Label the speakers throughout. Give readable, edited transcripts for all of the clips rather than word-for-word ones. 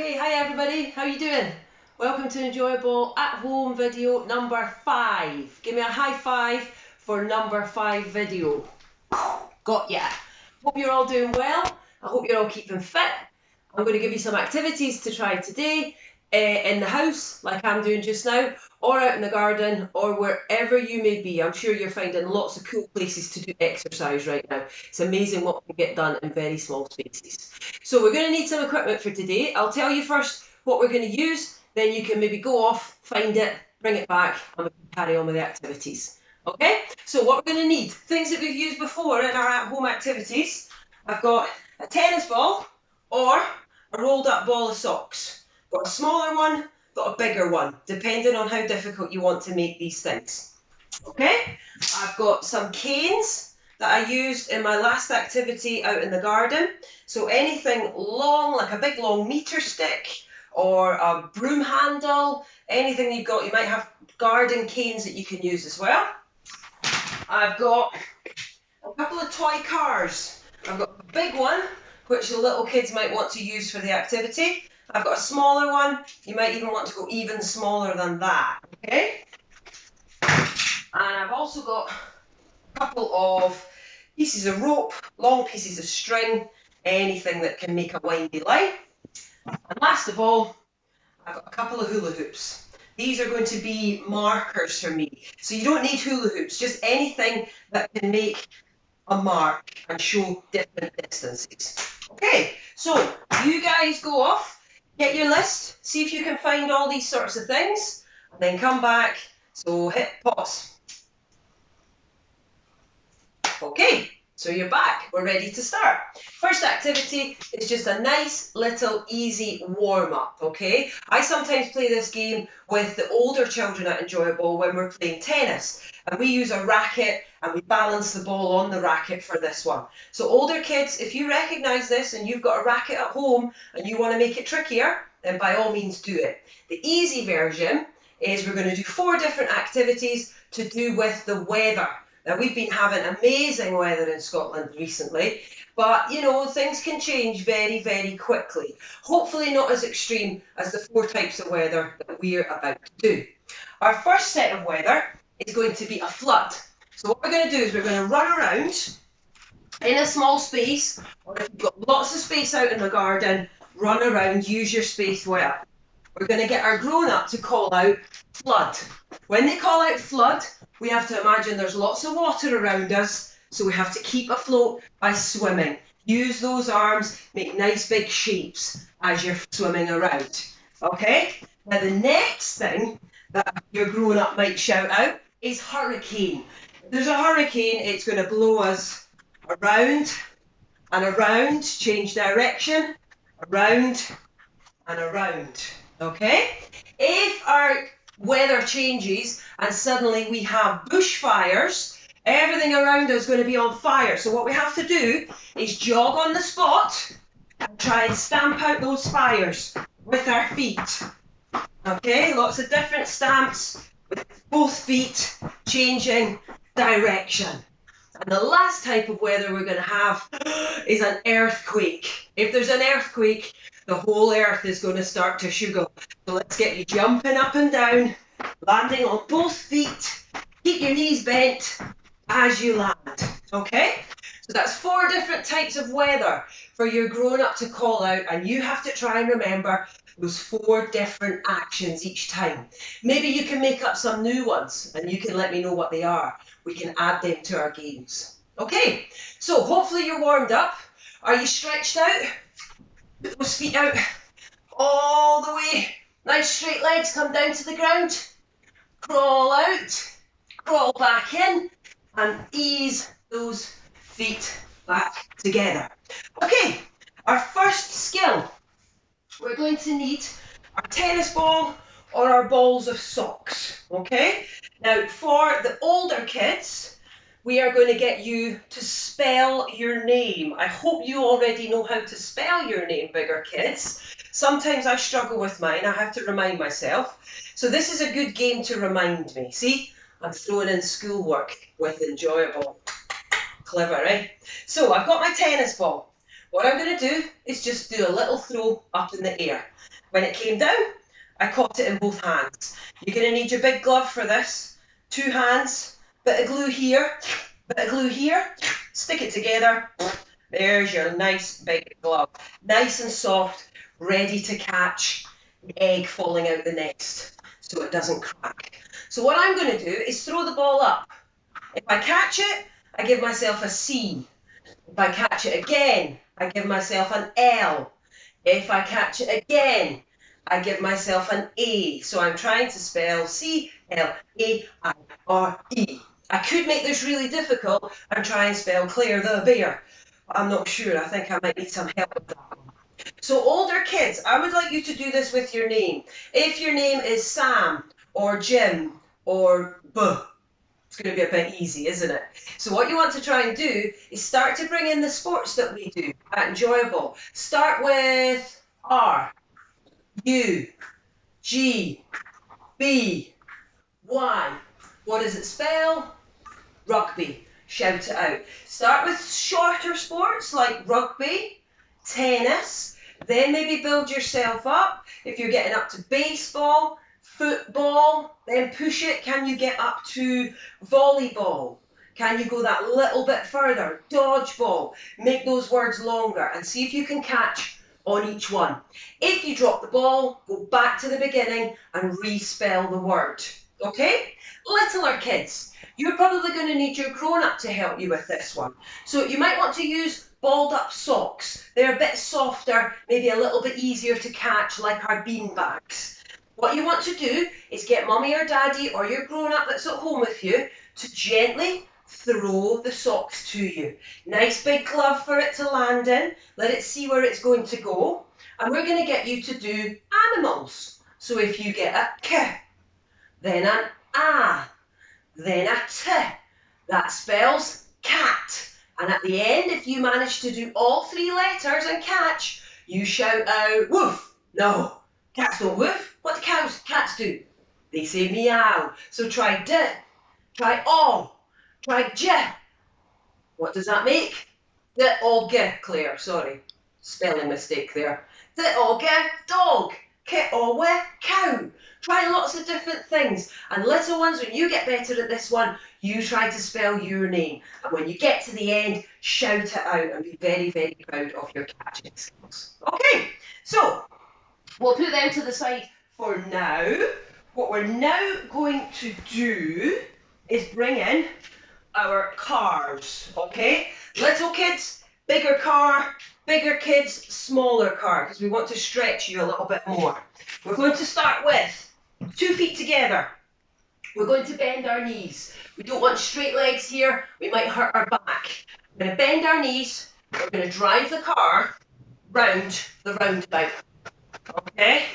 Speaker 1: Okay, hi everybody, how you doing? Welcome to Enjoyable at Home video number 5. Give me a high five for number 5 video. Got ya. Hope you're all doing well. I hope you're all keeping fit. I'm going to give you some activities to try today in the house, like I'm doing just now, or out in the garden, or wherever you may be. I'm sure you're finding lots of cool places to do exercise right now. It's amazing what can get done in very small spaces. So we're going to need some equipment for today. I'll tell you first what we're going to use, then you can maybe go off, find it, bring it back, and we can carry on with the activities. Okay, so what we're going to need, things that we've used before in our at-home activities. I've got a tennis ball or a rolled up ball of socks. Got a smaller one, got a bigger one, depending on how difficult you want to make these things. Okay, I've got some canes that I used in my last activity out in the garden. So anything long, like a big long meter stick or a broom handle, anything you've got, you might have garden canes that you can use as well. I've got a couple of toy cars. I've got a big one, which the little kids might want to use for the activity. I've got a smaller one. You might even want to go even smaller than that, okay? And I've also got a couple of pieces of rope, long pieces of string, anything that can make a windy line. And last of all, I've got a couple of hula hoops. These are going to be markers for me. So you don't need hula hoops, just anything that can make a mark and show different distances. Okay, so you guys go off, get your list, see if you can find all these sorts of things, and then come back. So hit pause. Okay, so you're back. We're ready to start. First activity is just a nice little easy warm-up, okay? I sometimes play this game with the older children at Enjoyable when we're playing tennis. And we use a racket and we balance the ball on the racket for this one. So older kids, if you recognise this and you've got a racket at home and you want to make it trickier, then by all means do it. The easy version is we're going to do 4 different activities to do with the weather. Now, we've been having amazing weather in Scotland recently, but, you know, things can change very, very quickly. Hopefully not as extreme as the 4 types of weather that we're about to do. Our first set of weather is going to be a flood. So what we're going to do is we're going to run around in a small space, or if you've got lots of space out in the garden, run around, use your space well. We're going to get our grown-up to call out flood. When they call out flood, we have to imagine there's lots of water around us, so we have to keep afloat by swimming. Use those arms, make nice big shapes as you're swimming around. Okay? Now the next thing that your grown-up might shout out is hurricane. If there's a hurricane, it's going to blow us around and around, change direction, around and around. Okay? If our weather changes and suddenly we have bushfires, everything around us is going to be on fire. So what we have to do is jog on the spot and try and stamp out those fires with our feet. Okay, lots of different stamps with both feet changing direction. And the last type of weather we're going to have is an earthquake. If there's an earthquake, the whole earth is going to start to shuggle. So let's get you jumping up and down, landing on both feet. Keep your knees bent as you land. Okay? So that's 4 different types of weather for your grown-up to call out, and you have to try and remember those 4 different actions each time. Maybe you can make up some new ones and you can let me know what they are. We can add them to our games. Okay, so hopefully you're warmed up. Are you stretched out? Put those feet out all the way. Nice straight legs, come down to the ground. Crawl out, crawl back in, and ease those feet back together. Okay, our first skill. We're going to need our tennis ball or our balls of socks, okay? Now, for the older kids, we are going to get you to spell your name. I hope you already know how to spell your name, bigger kids. Sometimes I struggle with mine. I have to remind myself. So this is a good game to remind me. See, I'm throwing in schoolwork with Enjoyable. Clever, eh? So I've got my tennis ball. What I'm going to do is just do a little throw up in the air. When it came down, I caught it in both hands. You're going to need your big glove for this. 2 hands, bit of glue here, bit of glue here, stick it together. There's your nice big glove. Nice and soft, ready to catch the egg falling out the nest so it doesn't crack. So what I'm going to do is throw the ball up. If I catch it, I give myself a C. If I catch it again, I give myself an L. If I catch it again, I give myself an A. So I'm trying to spell C-L-A-I-R-E. I could make this really difficult and try and spell Claire the bear. But I'm not sure. I think I might need some help with that one. So older kids, I would like you to do this with your name. If your name is Sam or Jim or B, it's going to be a bit easy, isn't it? So what you want to try and do is start to bring in the sports that we do at Enjoyable. Start with R, U, G, B, Y. What does it spell? Rugby. Shout it out. Start with shorter sports like rugby, tennis, then maybe build yourself up. If you're getting up to baseball, football, then push it. Can you get up to volleyball? Can you go that little bit further? Dodgeball. Make those words longer and see if you can catch on each one. If you drop the ball, go back to the beginning and respell the word. Okay? Littler kids, you're probably going to need your grown-up to help you with this one. So you might want to use balled up socks. They're a bit softer, maybe a little bit easier to catch, like our bean bags. What you want to do is get mummy or daddy or your grown-up that's at home with you to gently throw the socks to you. Nice big glove for it to land in. Let it see where it's going to go. And we're going to get you to do animals. So if you get a K, then an A, then a T, that spells cat. And at the end, if you manage to do all 3 letters and catch, you shout out woof. No, cats don't woof. What do cats do? They say meow. So try D, try O, try J. What does that make? D O G, Claire, sorry. Spelling mistake there. D O G, dog. K O W, cow. Try lots of different things. And little ones, when you get better at this one, you try to spell your name. And when you get to the end, shout it out and be very, very proud of your catching skills. Okay, so we'll put them to the side for now. What we're now going to do is bring in our cars, okay? Little kids, bigger car, bigger kids, smaller car, because we want to stretch you a little bit more. We're going to start with 2 feet together. We're going to bend our knees. We don't want straight legs here. We might hurt our back. We're going to bend our knees. We're going to drive the car round the roundabout. Okay?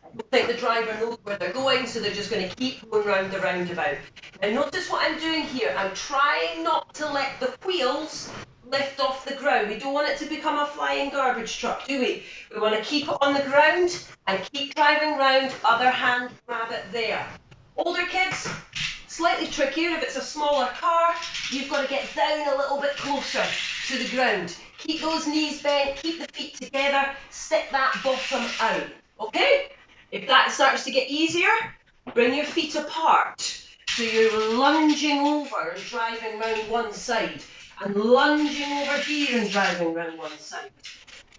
Speaker 1: I don't think the driver knows where they're going, so they're just going to keep going round the roundabout. Now notice what I'm doing here. I'm trying not to let the wheels lift off the ground. We don't want it to become a flying garbage truck, do we? We want to keep it on the ground and keep driving round. Other hand, grab it there. Older kids, slightly trickier. If it's a smaller car, you've got to get down a little bit closer to the ground. Keep those knees bent, keep the feet together, stick that bottom out. Okay? If that starts to get easier, bring your feet apart. So you're lunging over and driving round one side, and lunging over here and driving round one side.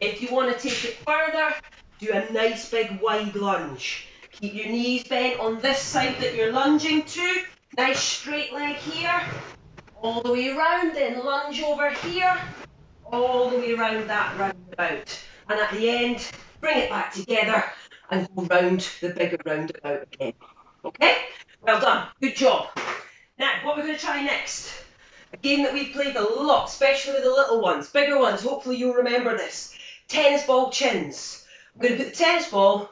Speaker 1: If you want to take it further, do a nice big wide lunge. Keep your knees bent on this side that you're lunging to. Nice straight leg here. All the way around, then lunge over here. All the way around that roundabout. And at the end, bring it back together and go round the bigger roundabout again. Okay? Well done. Good job. Now, what we're going to try next. A game that we've played a lot, especially with the little ones. Bigger ones, hopefully you'll remember this. Tennis ball chins. I'm going to put the tennis ball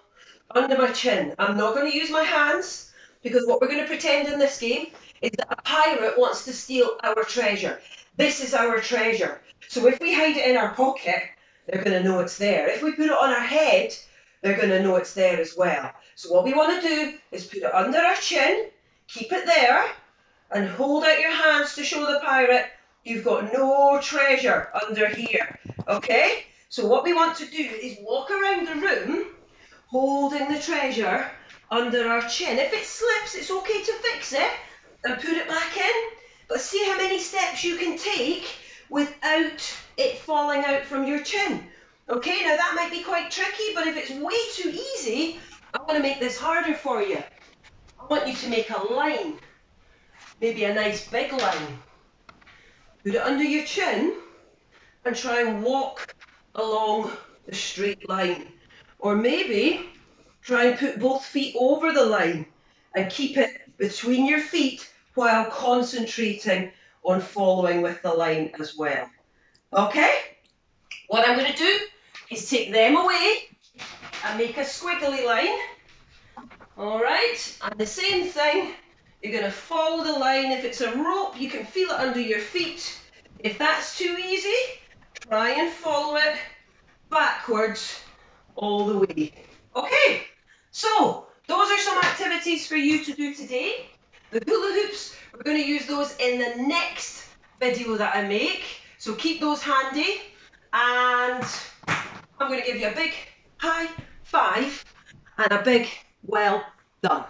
Speaker 1: under my chin. I'm not going to use my hands, because what we're going to pretend in this game is that a pirate wants to steal our treasure. This is our treasure. So if we hide it in our pocket, they're going to know it's there. If we put it on our head, they're going to know it's there as well. So what we want to do is put it under our chin, keep it there, and hold out your hands to show the pirate you've got no treasure under here. Okay? So what we want to do is walk around the room holding the treasure under our chin. If it slips, it's okay to fix it and put it back in. But see how many steps you can take without it falling out from your chin. Okay, now that might be quite tricky, but if it's way too easy, I want to make this harder for you. I want you to make a line, maybe a nice big line. Put it under your chin and try and walk along the straight line. Or maybe try and put both feet over the line and keep it between your feet while concentrating on following with the line as well. Okay? What I'm going to do is take them away and make a squiggly line. All right? And the same thing, you're going to follow the line. If it's a rope, you can feel it under your feet. If that's too easy, try and follow it backwards all the way. Okay, so those are some activities for you to do today. The hula hoops, we're going to use those in the next video that I make. So keep those handy, and I'm going to give you a big high five and a big well done.